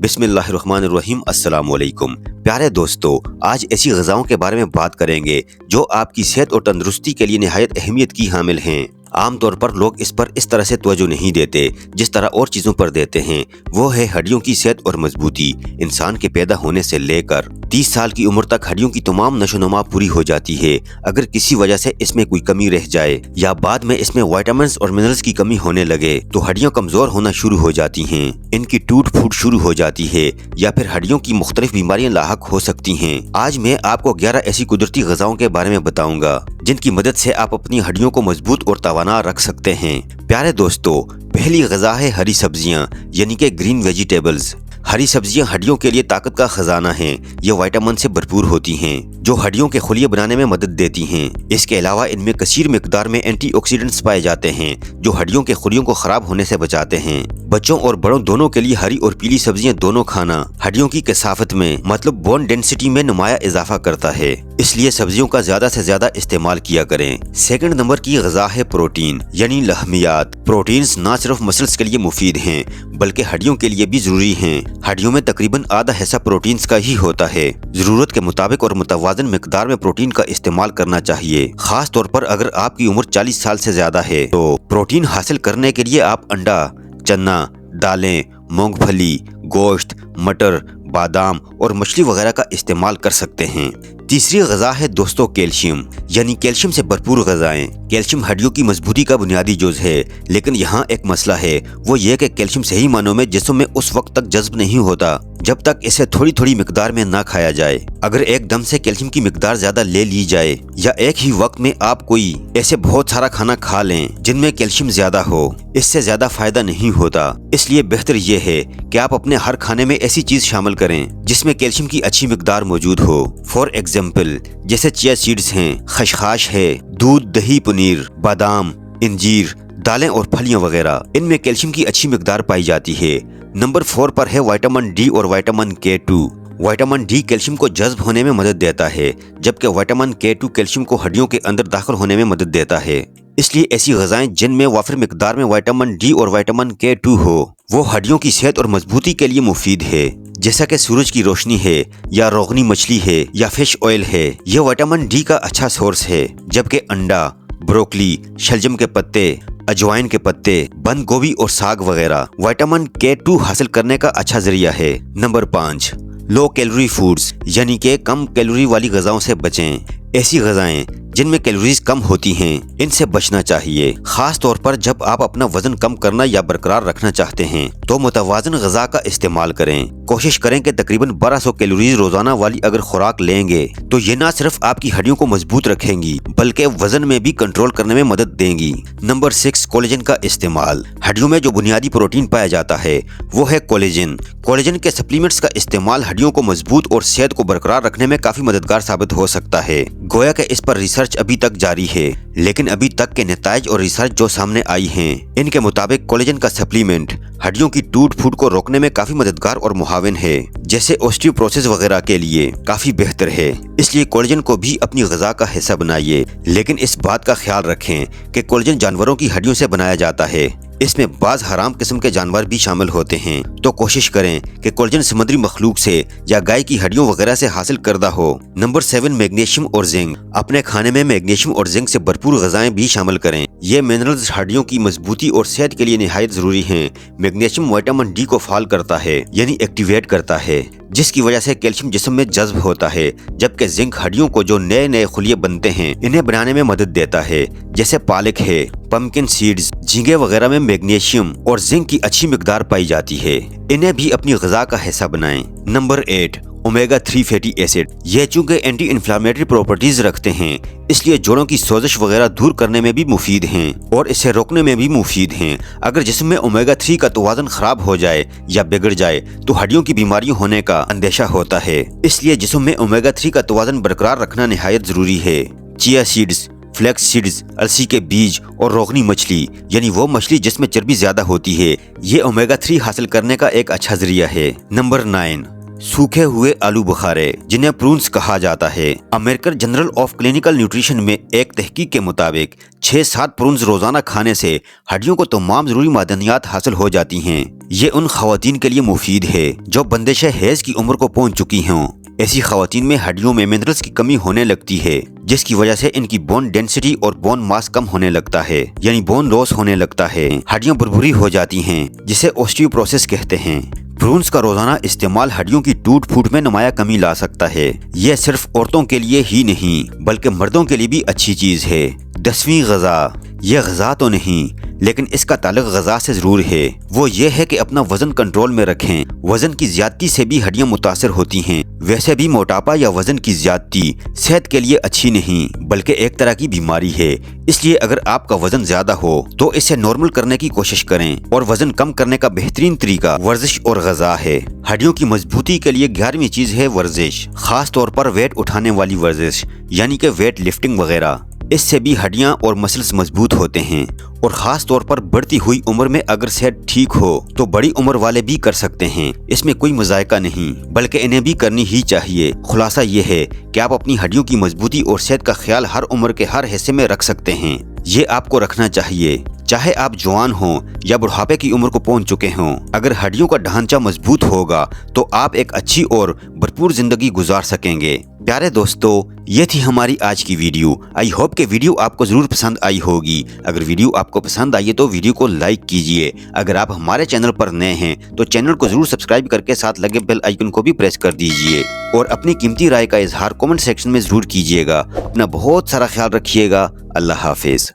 बिस्मिल्लाहिर्रहमानिर्रहीम। अस्सलाम वालेकुम। प्यारे दोस्तों, आज ऐसी ग़िज़ाओं के बारे में बात करेंगे जो आपकी सेहत और तंदुरुस्ती के लिए निहायत अहमियत की हामिल हैं। आम तौर पर लोग इस पर इस तरह से तवज्जो नहीं देते जिस तरह और चीज़ों पर देते हैं। वो है हड्डियों की सेहत और मजबूती। इंसान के पैदा होने से लेकर 30 साल की उम्र तक हड्डियों की तमाम नशोनुमा पूरी हो जाती है। अगर किसी वजह से इसमें कोई कमी रह जाए या बाद में इसमें विटामिन्स और मिनरल्स की कमी होने लगे तो हड्डियां कमजोर होना शुरू हो जाती हैं, इनकी टूट फूट शुरू हो जाती है या फिर हड्डियों की मुख्तलिफ बीमारियां लाहक हो सकती हैं। आज मैं आपको 11 ऐसी कुदरती ग़िज़ाओं के बारे में बताऊंगा जिनकी मदद से आप अपनी हड्डियों को मजबूत और तवाना रख सकते हैं। प्यारे दोस्तों, पहली ग़िज़ा है हरी सब्जियां यानी कि ग्रीन वेजिटेबल्स। हरी सब्जियां हड्डियों के लिए ताकत का खजाना हैं। ये विटामिन से भरपूर होती हैं जो हड्डियों के खुलिये बनाने में मदद देती हैं। इसके अलावा इनमें कसीर मिकदार में एंटीऑक्सीडेंट्स पाए जाते हैं जो हड्डियों के खुलियों को खराब होने से बचाते हैं। बच्चों और बड़ों दोनों के लिए हरी और पीली सब्जियां दोनों खाना हड्डियों की कसाफत में मतलब बोन डेंसिटी में नुमाया इजाफा करता है, इसलिए सब्जियों का ज्यादा से ज्यादा इस्तेमाल किया करें। सेकंड नंबर की ग़िज़ा है प्रोटीन यानी लहमियात। प्रोटीन्स ना सिर्फ मसल्स के लिए मुफीद हैं बल्कि हड्डियों के लिए भी जरूरी हैं। हड्डियों में तकरीबन आधा हिस्सा प्रोटीन्स का ही होता है। जरूरत के मुताबिक और मुतवाज़न मिकदार में प्रोटीन का इस्तेमाल करना चाहिए। खास तौर पर अगर आपकी उम्र 40 साल से ज्यादा है तो प्रोटीन हासिल करने के लिए आप अंडा, चना, दालें, मूंगफली, गोश्त, मटर, बादाम और मछली वगैरह का इस्तेमाल कर सकते हैं। तीसरी ग़िज़ा है दोस्तों कैल्शियम यानी कैल्शियम से भरपूर ग़िज़ाएं। कैल्शियम हड्डियों की मजबूती का बुनियादी जुज़ है, लेकिन यहाँ एक मसला है, वो ये कि कैल्शियम सही मानों में जिस्म में उस वक्त तक जज्ब नहीं होता जब तक इसे थोड़ी थोड़ी मिकदार में ना खाया जाए। अगर एकदम से कैल्शियम की मिकदार ज्यादा ले ली जाए या एक ही वक्त में आप कोई ऐसे बहुत सारा खाना खा लें जिनमें कैल्शियम ज्यादा हो, इससे ज्यादा फायदा नहीं होता। इसलिए बेहतर ये है कि आप अपने हर खाने में ऐसी चीज शामिल करें जिसमें कैल्शियम की अच्छी मिकदार मौजूद हो। फॉर एग्जाम्पल जैसे चिया सीड्स हैं, खशखाश है, दूध, दही, पनीर, बादाम, इंजीर, दालें और फलियां वगैरह, इनमें कैल्शियम की अच्छी मिकदार पाई जाती है। नंबर 4 पर है विटामिन डी और vitamin K2। Vitamin D calcium को जज्ब होने में मदद देता है जबकि विटामिन K2 कैल्शियम को हड्डियों के अंदर दाखिल होने में मदद देता है। इसलिए ऐसी ग़िज़ाएं जिनमें वाफिर मिकदार में विटामिन डी और विटामिन K2 हो वो हड्डियों की सेहत और मजबूती के लिए मुफीद है। जैसा कि सूरज की रोशनी है या रोगनी मछली है या फिश ऑयल है, ये विटामिन डी का अच्छा सोर्स है। जबकि अंडा, ब्रोकली, शलजम के पत्ते, अजवाइन के पत्ते, बंद गोभी और साग वगैरह विटामिन K2 हासिल करने का अच्छा जरिया है। नंबर 5, लो कैलोरी फूड्स यानी कि कम कैलोरी वाली ग़िज़ाओं से बचें। ऐसी ग़िज़ाएं जिनमें कैलोरीज कम होती हैं, इनसे बचना चाहिए। खास तौर पर जब आप अपना वजन कम करना या बरकरार रखना चाहते हैं तो मुतवाज़न ग़िज़ा का इस्तेमाल करें। कोशिश करें कि तकरीबन 1200 कैलोरीज रोजाना वाली अगर खुराक लेंगे तो ये ना सिर्फ आपकी हड्डियों को मजबूत रखेंगी बल्कि वजन में भी कंट्रोल करने में मदद देंगी। नंबर 6, कोलेजन का इस्तेमाल। हड्डियों में जो बुनियादी प्रोटीन पाया जाता है वो है कोलेजन। कोलेजन के सप्लीमेंट्स का इस्तेमाल हड्डियों को मजबूत और सेहत को बरकरार रखने में काफी मददगार साबित हो सकता है। गोया कि इस पर रिसर्च अभी तक जारी है, लेकिन अभी तक के नताइज और रिसर्च जो सामने आई हैं, इनके मुताबिक कोलेजन का सप्लीमेंट हड्डियों की टूट फूट को रोकने में काफी मददगार और मुहाविन है, जैसे ऑस्टियोपोरोसिस वगैरह के लिए काफी बेहतर है। इसलिए कोलेजन को भी अपनी ग़िज़ा का हिस्सा बनाइए, लेकिन इस बात का ख्याल रखें कि कोलेजन जानवरों की हड्डियों से बनाया जाता है। इसमें बाज हराम किस्म के जानवर भी शामिल होते हैं, तो कोशिश करें कि कोलेजन समुद्री मखलूक से या गाय की हड्डियों वगैरह से हासिल करदा हो। नंबर 7, मैग्नीशियम और जिंक। अपने खाने में मैग्नीशियम और जिंक से भरपूर ग़िज़ाएं भी शामिल करें। ये मिनरल्स हड्डियों की मजबूती और सेहत के लिए निहायत जरूरी हैं। मैग्नीशियम विटामिन डी को फाल करता है यानी एक्टिवेट करता है, जिसकी वजह से कैल्शियम जिस्म में जज्ब होता है, जबकि जिंक हड्डियों को जो नए नए खुलिये बनते हैं इन्हें बनाने में मदद देता है। जैसे पालक है, पम्पकिन सीड्स, झींगे वगैरह में मैग्नीशियम और जिंक की अच्छी मिकदार पाई जाती है। इन्हें भी अपनी ग़िज़ा का हिस्सा बनाएं। Number 8, omega 3 fatty acid. ये चूंकि एंटी इन्फ्लामेटरी प्रॉपर्टीज रखते हैं इसलिए जोड़ों की सोजिश वगैरह दूर करने में भी मुफीद हैं और इसे रोकने में भी मुफीद हैं। अगर जिस्म में ओमेगा 3 का तवाज़ुन खराब हो जाए या बिगड़ जाए तो हड्डियों की बीमारियों होने का अंदेशा होता है। इसलिए जिस्म में ओमेगा 3 का तवाज़ुन बरकरार रखना निहायत जरूरी है। चिया सीड्स, फ्लैक्स सीड्स, अलसी के बीज और रोगनी मछली यानी वो मछली जिसमें चर्बी ज्यादा होती है, ये ओमेगा 3 हासिल करने का एक अच्छा जरिया है। नंबर 9, सूखे हुए आलू बुखारे जिन्हें प्रून्स कहा जाता है। American journal of clinical nutrition में एक तहकीक के मुताबिक 6-7 प्रून्स रोजाना खाने से हड्डियों को तमाम जरूरी मादनियात हासिल हो जाती हैं। یہ ان خواتین کے لیے مفید ہے جو بندش حیض کی عمر کو پہنچ چکی ہوں۔ ایسی خواتین میں ہڈیوں میں منرلز کی کمی ہونے لگتی ہے، جس کی وجہ سے ان کی بون ڈینسٹی اور بون ماس کم ہونے لگتا ہے، یعنی بون لاس ہونے لگتا ہے۔ ہڈیاں بھربھری ہو جاتی ہیں، جسے اوسٹیوپروسس کہتے ہیں۔ پرونز کا روزانہ استعمال ہڈیوں کی ٹوٹ پھوٹ میں نمایاں کمی لا سکتا ہے۔ یہ صرف عورتوں کے لیے ہی نہیں بلکہ مردوں کے لیے بھی اچھی چیز ہے۔ 10ویں غذا، یہ غذا تو نہیں لیکن اس کا تعلق غذا سے ضرور ہے۔ وہ یہ ہے کہ اپنا وزن کنٹرول میں رکھیں۔ وزن کی زیادتی سے بھی ہڈیاں متاثر ہوتی ہیں۔ ویسے بھی موٹاپا یا وزن کی زیادتی صحت کے لیے اچھی نہیں بلکہ ایک طرح کی بیماری ہے۔ اس لیے اگر آپ کا وزن زیادہ ہو تو اسے نارمل کرنے کی کوشش کریں، اور وزن کم کرنے کا بہترین طریقہ ورزش اور غذا ہے۔ ہڈیوں کی مضبوطی کے لیے 11ویں چیز ہے ورزش، خاص طور پر ویٹ اٹھانے والی ورزش، یعنی کہ ویٹ لفٹنگ وغیرہ۔ اس سے بھی ہڈیاں اور مسلز مضبوط ہوتے ہیں، اور خاص طور پر بڑھتی ہوئی عمر میں اگر صحت ٹھیک ہو تو بڑی عمر والے بھی کر سکتے ہیں۔ اس میں کوئی مذائقہ نہیں بلکہ انہیں بھی کرنی ہی چاہیے۔ خلاصہ یہ ہے کہ آپ اپنی ہڈیوں کی مضبوطی اور صحت کا خیال ہر عمر کے ہر حصے میں رکھ سکتے ہیں۔ یہ آپ کو رکھنا چاہیے، چاہے آپ جوان ہوں یا بڑھاپے کی عمر کو پہنچ چکے ہوں۔ اگر ہڈیوں کا ڈھانچہ مضبوط ہوگا تو آپ ایک اچھی اور بھرپور زندگی گزار سکیں گے۔ پیارے دوستو، یہ تھی ہماری آج کی ویڈیو۔ آئی ہوپ کہ ویڈیو آپ کو ضرور پسند آئی ہوگی۔ اگر ویڈیو آپ کو پسند آئی ہے تو ویڈیو کو لائک کیجئے۔ اگر آپ ہمارے چینل پر نئے ہیں تو چینل کو ضرور سبسکرائب کر کے ساتھ لگے بیل آئیکن کو بھی پریس کر دیجئے، اور اپنی قیمتی رائے کا اظہار کمنٹ سیکشن میں ضرور کیجئے گا۔ اپنا بہت سارا خیال رکھیے گا۔ اللہ حافظ۔